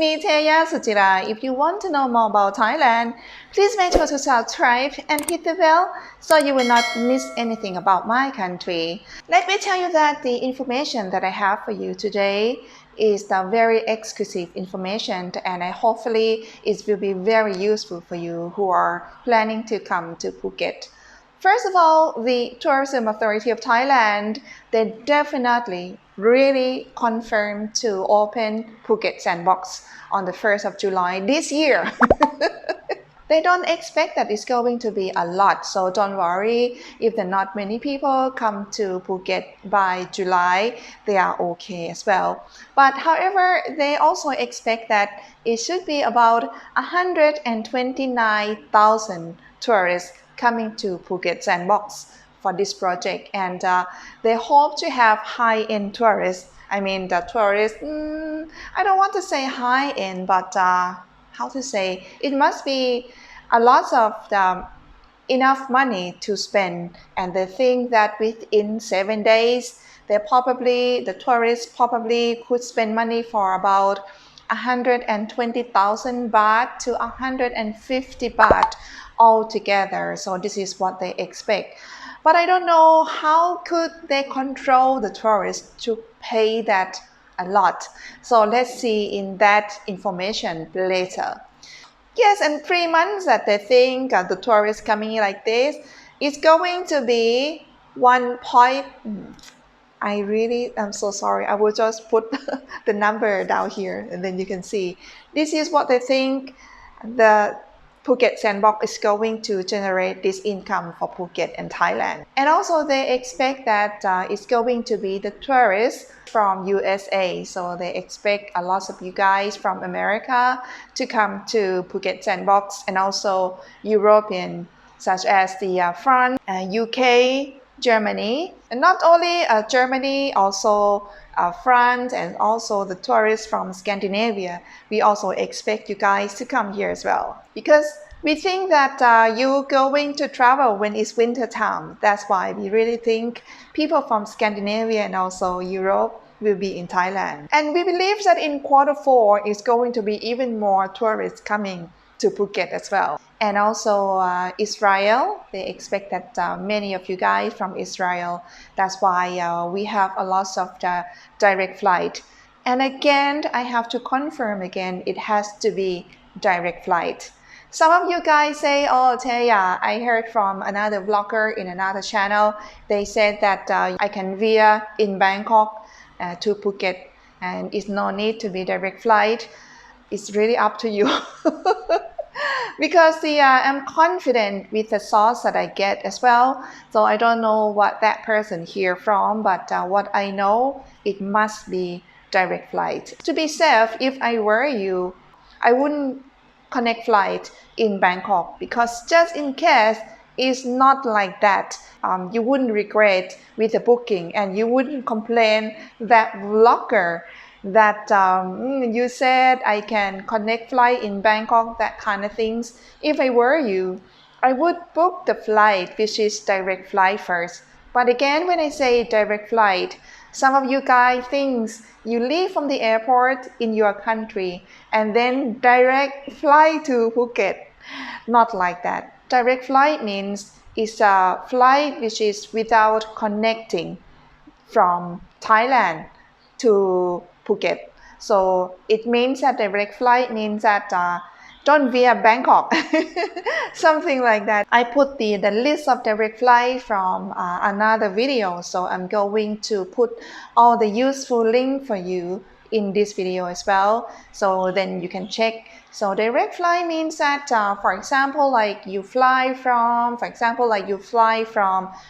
me, Teya, Suchira. If you want to know more about Thailand, please make sure to subscribe and hit the bell so you will not miss anything about my country. Let me tell you that the information that I have for you today is the very exclusive information, and hopefully it will be very useful for you who are planning to come to Phuket. First of all, the Tourism Authority of Thailand, they definitely really confirmed to open Phuket Sandbox on the 1st of July this year. They don't expect that it's going to be a lot, so don't worry if there are not many people come to Phuket by July, they are okay as well. But however, they also expect that it should be about 129,000 tourists coming to Phuket Sandbox for this project, and they hope to have high-end tourists. I mean, the tourists, I don't want to say high-end, but how to say, it must be a lot of enough money to spend, and they think that within 7 days the tourists probably could spend money for about 120,000 baht to 150 baht altogether. So this is what they expect, but I don't know how could they control the tourists to pay that a lot. So let's see in that information later. Yes, and 3 months that they think the tourists coming like this is going to be 1 point. I'm so sorry. I will just put the number down here and then you can see. This is what they think the Phuket Sandbox is going to generate this income for Phuket and Thailand. And also they expect that it's going to be the tourists from USA. So they expect a lot of you guys from America to come to Phuket Sandbox, and also European such as the France, UK, Germany, and not only Germany, also France, and also the tourists from Scandinavia. We also expect you guys to come here as well, because we think that you're going to travel when it's winter time. That's why we really think people from Scandinavia and also Europe will be in Thailand. And we believe that in Q4 is going to be even more tourists coming to Phuket as well. And also Israel, they expect that many of you guys from Israel. That's why we have a lot of the direct flight. And again, I have to confirm again, it has to be direct flight. Some of you guys say, oh, Teya, I heard from another vlogger in another channel. They said that I can via in Bangkok to Phuket, and it's no need to be direct flight. It's really up to you. Because I'm confident with the source that I get as well. So I don't know what that person hear from, but what I know, it must be direct flight. To be safe, if I were you, I wouldn't connect flight in Bangkok, because just in case it's not like that, you wouldn't regret with the booking, and you wouldn't complain that vlogger that you said I can connect flight in Bangkok, that kind of things. If I were you, I would book the flight which is direct flight first. But again, when I say direct flight, some of you guys think you leave from the airport in your country and then direct flight to Phuket. Not like that. Direct flight means it's a flight which is without connecting from Thailand to Phuket. So it means that direct flight means that don't via Bangkok, something like that. I put the list of direct flight from another video, so I'm going to put all the useful link for you in this video as well, so then you can check. So direct flight means that for example, like you fly from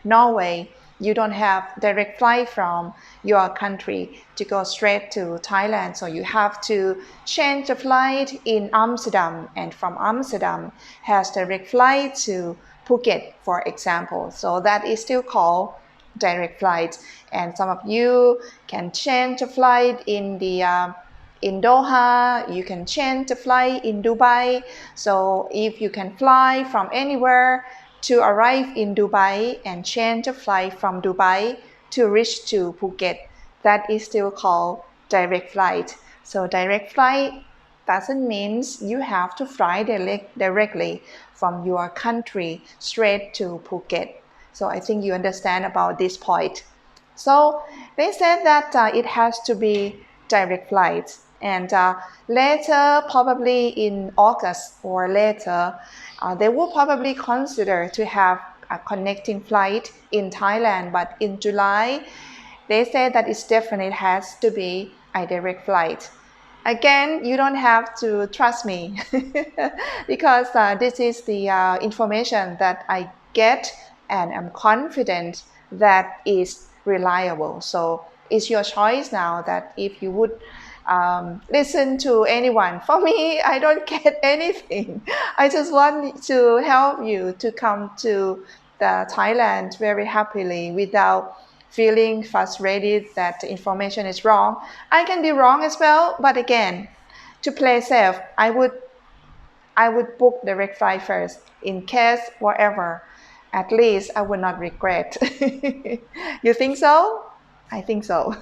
Norway. You don't have direct flight from your country to go straight to Thailand. So you have to change the flight in Amsterdam, and from Amsterdam has direct flight to Phuket, for example. So that is still called direct flight. And some of you can change the flight in Doha, you can change the flight in Dubai. So if you can fly from anywhere to arrive in Dubai and change the flight from Dubai to reach to Phuket, that is still called direct flight. So direct flight doesn't mean you have to fly directly from your country straight to Phuket. So I think you understand about this point. So they said that it has to be direct flights, and later, probably in August or later, they will probably consider to have a connecting flight in Thailand. But in July, they say that it definitely has to be a direct flight. Again, you don't have to trust me because this is the information that I get, and I'm confident that is reliable. So it's your choice now that if you would listen to anyone. For me, I don't get anything. I just want to help you to come to the Thailand very happily without feeling frustrated that the information is wrong. I can be wrong as well, but again, to play safe, I would book direct flight first in case whatever. At least I would not regret. You think so? I think so.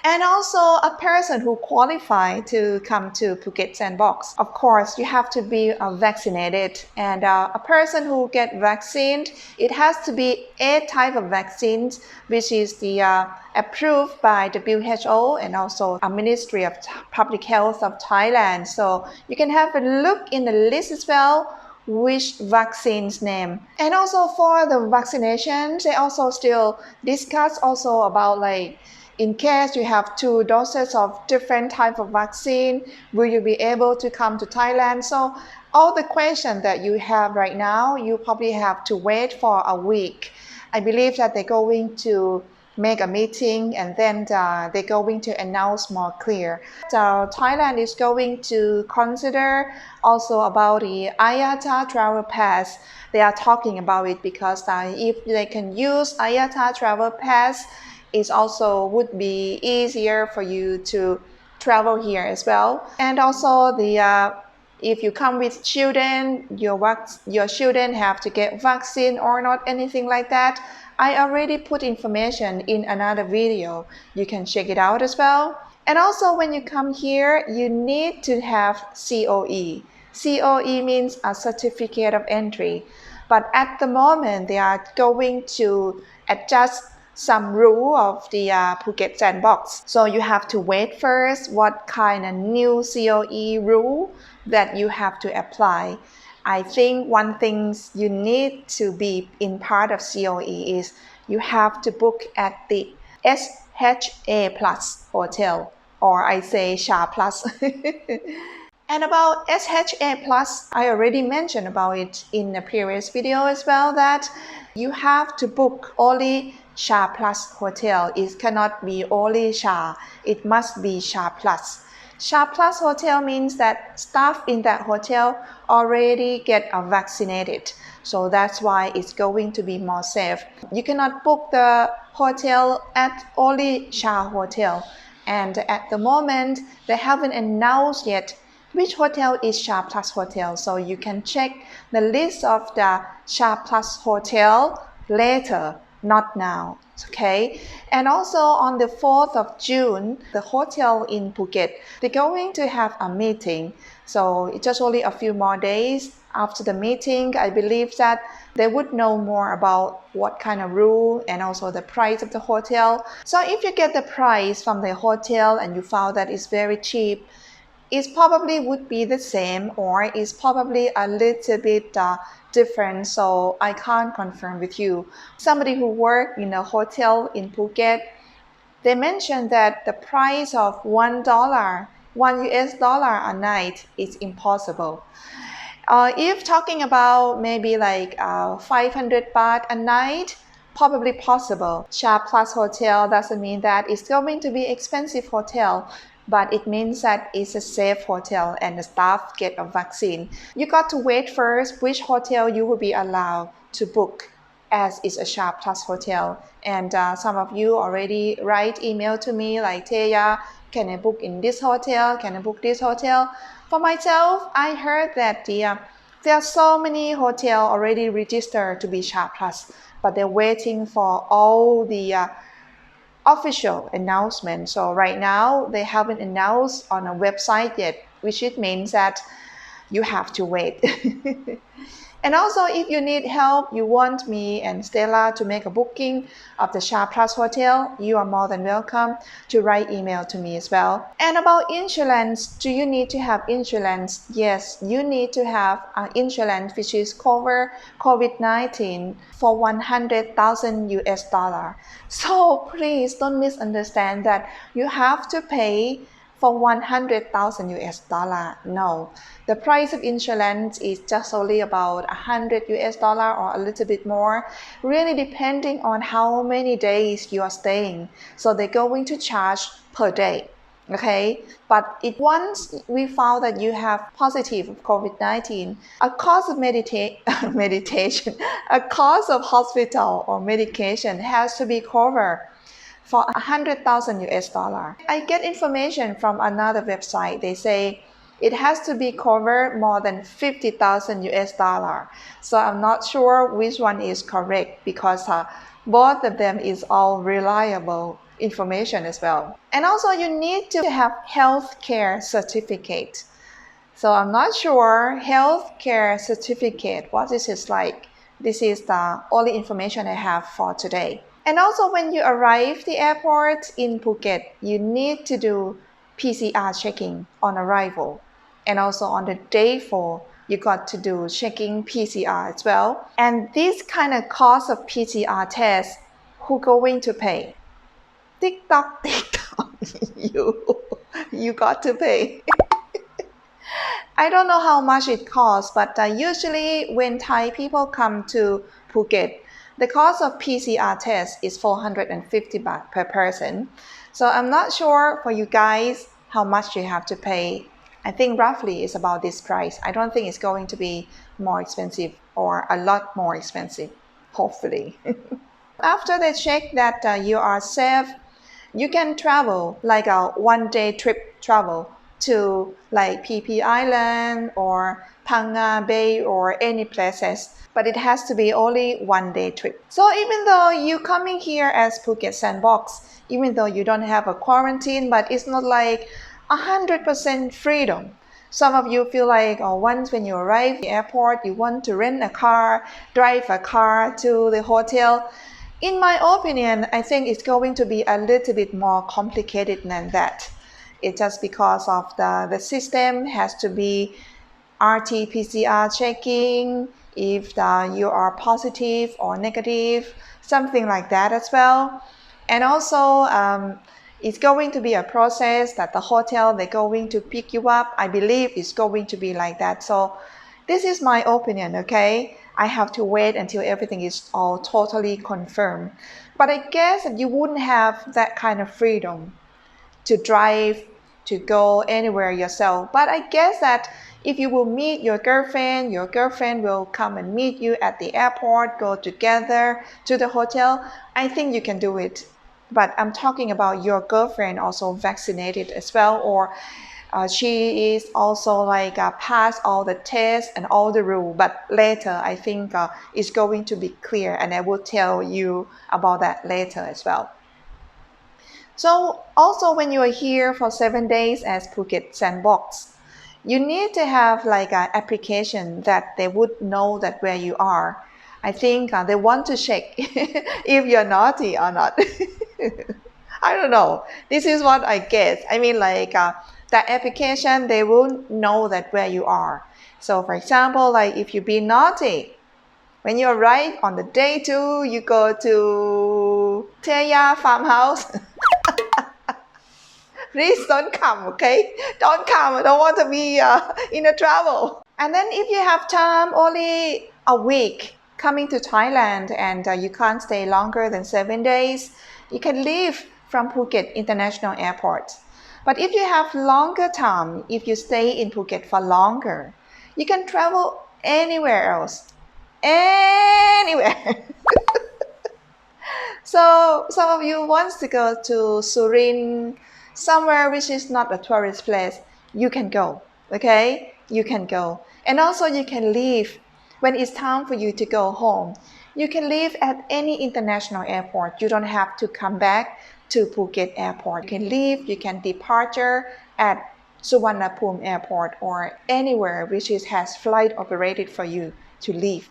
And also a person who qualify to come to Phuket Sandbox. Of course, you have to be vaccinated, and a person who get vaccinated, it has to be a type of vaccines which is the approved by WHO and also a Ministry of Public Health of Thailand. So you can have a look in the list as well which vaccines name. And also for the vaccinations, they also still discuss also about like in case you have 2 doses of different type of vaccine, will you be able to come to Thailand? So all the questions that you have right now, you probably have to wait for a week. I believe that they're going to make a meeting and then they're going to announce more clear. Thailand is going to consider also about the IATA travel pass. They are talking about it because if they can use IATA travel pass, it also would be easier for you to travel here as well. And also if you come with children, your children have to get vaccine or not, anything like that. I already put information in another video. You can check it out as well. And also when you come here, you need to have COE. COE means a certificate of entry. But at the moment, they are going to adjust some rule of the Phuket Sandbox. So you have to wait first what kind of new COE rule that you have to apply. I think one thing you need to be in part of COE is you have to book at the SHA Plus hotel, or I say SHA Plus. And about SHA Plus, I already mentioned about it in the previous video as well, that you have to book only SHA Plus hotel. It cannot be only SHA. It must be SHA Plus. SHA Plus hotel means that staff in that hotel already get vaccinated. So that's why it's going to be more safe. You cannot book the hotel at only SHA hotel. And at the moment, they haven't announced yet which hotel is SHA Plus hotel. So you can check the list of the SHA Plus hotel later, not now. Okay, and also on the 4th of June, the hotel in Phuket, they're going to have a meeting. So it's just only a few more days after the meeting. I believe that they would know more about what kind of rule and also the price of the hotel. So if you get the price from the hotel and you found that it's very cheap, it probably would be the same or it's probably a little bit different, so I can't confirm with you. Somebody who worked in a hotel in Phuket, they mentioned that the price of $1, $1 a night is impossible. If talking about maybe like 500 baht a night, probably possible. SHA Plus hotel doesn't mean that it's going to be expensive hotel, but it means that it's a safe hotel and the staff get a vaccine. You got to wait first which hotel you will be allowed to book, as it's a SHA Plus hotel. And some of you already write email to me like, Teya, can I book in this hotel? Can I book this hotel? For myself, I heard that there are so many hotels already registered to be SHA Plus, but they're waiting for all the official announcement. So right now they haven't announced on a website yet which it means that you have to wait. And also, if you need help, you want me and Stella to make a booking of the Sha Plus Hotel, you are more than welcome to write email to me as well. And about insurance, do you need to have insurance? Yes, you need to have insurance which is cover COVID-19 for 100,000 US dollar. So please don't misunderstand that you have to pay for 100,000 US dollar. No, the price of insurance is just only about 100 US dollar or a little bit more, really depending on how many days you are staying. So they're going to charge per day. Okay, but once we found that you have positive COVID-19, a cost of meditation, a cost of hospital or medication has to be covered for 100,000 US dollar. I get information from another website. They say it has to be covered more than 50,000 US dollar. So I'm not sure which one is correct because both of them is all reliable information as well. And also you need to have healthcare certificate. So I'm not sure healthcare certificate, what is it like. This is the only information I have for today. And also when you arrive the airport in Phuket, you need to do PCR checking on arrival. And also on the day 4, you got to do checking PCR as well. And this kind of cost of PCR test, who going to pay? TikTok, you got to pay. I don't know how much it costs, but usually when Thai people come to Phuket, the cost of PCR test is 450 baht per person. So I'm not sure for you guys how much you have to pay. I think roughly it's about this price. I don't think it's going to be more expensive or a lot more expensive, hopefully. After they check that you are safe, you can travel like a one-day trip travel to like PP Island or Phang Bay or any places, but it has to be only one-day trip. So even though you coming here as Phuket Sandbox, even though you don't have a quarantine, but it's not like 100% freedom. Some of you feel like once when you arrive at the airport, you want to rent a car, drive a car to the hotel. In my opinion, I think it's going to be a little bit more complicated than that. It's just because of the system has to be RT-PCR checking, if you are positive or negative, something like that as well. And also, it's going to be a process that the hotel, they're going to pick you up. I believe it's going to be like that. So this is my opinion, okay? I have to wait until everything is all totally confirmed. But I guess that you wouldn't have that kind of freedom to drive, to go anywhere yourself. But I guess that if you will meet your girlfriend will come and meet you at the airport, go together to the hotel. I think you can do it. But I'm talking about your girlfriend also vaccinated as well, or she is also like passed all the tests and all the rules. But later, I think it's going to be clear, and I will tell you about that later as well. So also when you are here for 7 days as Phuket Sandbox, you need to have like an application that they would know that where you are. I think they want to check if you're naughty or not. I don't know. This is what I guess. I mean like the application, they will know that where you are. So for example, like if you be naughty, when you arrive on the day 2, you go to Teya farmhouse. Please don't come, okay? Don't come. I don't want to be in a trouble. And then if you have time, only a week coming to Thailand and you can't stay longer than 7 days, you can leave from Phuket International Airport. But if you have longer time, if you stay in Phuket for longer, you can travel anywhere else. Anywhere. So some of you wants to go to Surin, somewhere which is not a tourist place, you can go, okay? You can go. And also you can leave when it's time for you to go home. You can leave at any international airport. You don't have to come back to Phuket Airport. You can leave, you can departure at Suvarnabhumi Airport or anywhere which has flight operated for you to leave.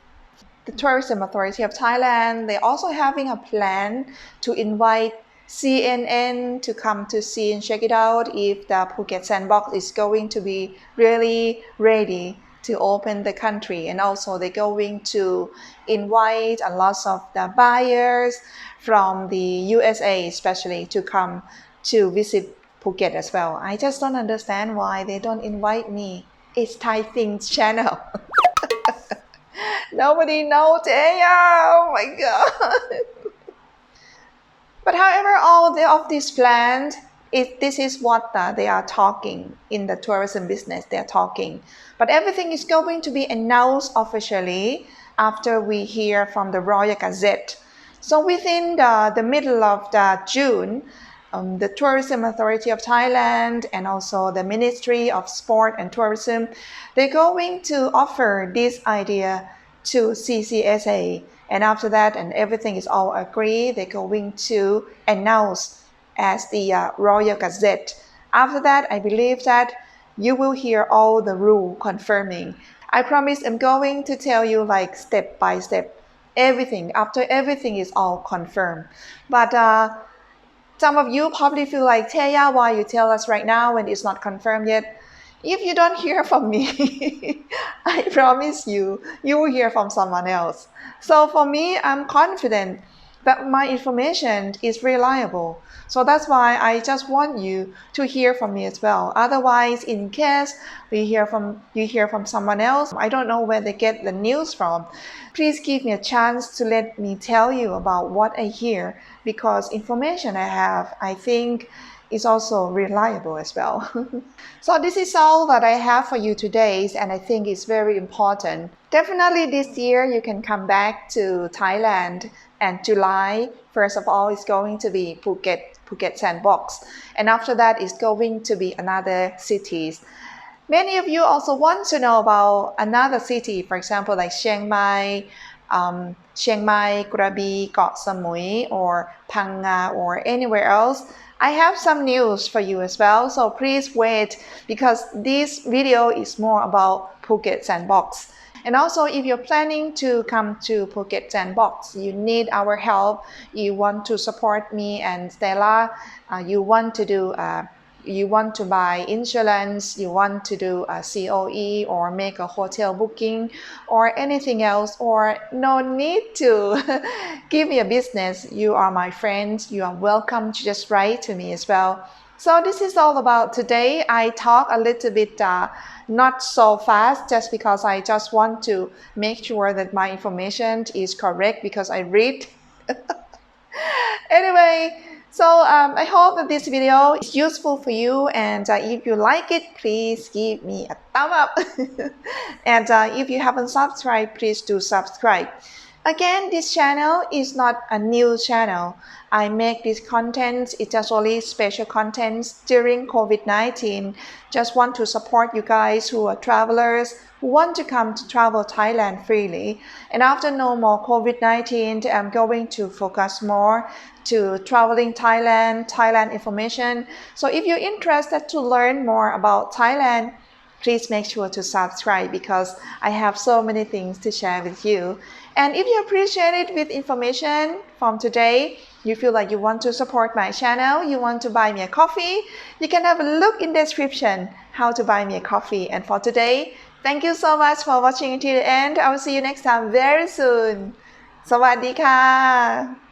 The Tourism Authority of Thailand, they're also having a plan to invite CNN to come to see and check it out if the Phuket Sandbox is going to be really ready to open the country. And also they're going to invite a lot of the buyers from the USA especially to come to visit Phuket as well. I just don't understand why they don't invite me. It's Thai Things channel. Nobody knows Teya. Oh my god. But however, of these plans, this is what they are talking in the tourism business. They are talking, but everything is going to be announced officially after we hear from the Royal Gazette. So within the middle of June, the Tourism Authority of Thailand and also the Ministry of Sport and Tourism, they're going to offer this idea to CCSA. And after that, and everything is all agreed, they're going to announce as the Royal Gazette. After that, I believe that you will hear all the rule confirming. I promise I'm going to tell you like step by step, everything, after everything is all confirmed. But some of you probably feel like, Teya, why you tell us right now when it's not confirmed yet? If you don't hear from me, I promise you, you will hear from someone else. So for me, I'm confident that my information is reliable. So that's why I just want you to hear from me as well. Otherwise, in case you hear from someone else, I don't know where they get the news from. Please give me a chance to let me tell you about what I hear, because information I have, I think, is also reliable as well. So this is all that I have for you today, and I think it's very important. Definitely this year you can come back to Thailand, and July, first of all, is going to be Phuket Sandbox, and after that is going to be another cities. Many of you also want to know about another city, for example, like Chiang Mai, Krabi, Koh Samui, or Phang Nga, or anywhere else. I have some news for you as well, so please wait, because this video is more about Phuket Sandbox. And also, if you're planning to come to Phuket Sandbox, you need our help, you want to support me and Stella, you want to buy insurance, you want to do a COE or make a hotel booking or anything else, or no need to give me a business, you are my friends, you are welcome to just write to me as well. So this is all about today. I talk a little bit not so fast, just because I just want to make sure that my information is correct, because I read. Anyway, so I hope that this video is useful for you, and if you like it, please give me a thumb up. And if you haven't subscribed, please do subscribe. Again, this channel is not a new channel. I make this content, it's just only special contents during COVID-19. Just want to support you guys who are travelers, who want to come to travel Thailand freely. And after no more COVID-19, I'm going to focus more to traveling Thailand information. So if you're interested to learn more about Thailand, please make sure to subscribe, because I have so many things to share with you. And if you appreciate it with information from today, you feel like you want to support my channel, you want to buy me a coffee, you can have a look in the description how to buy me a coffee. And for today, thank you so much for watching until the end. I will see you next time very soon. สวัสดีค่ะ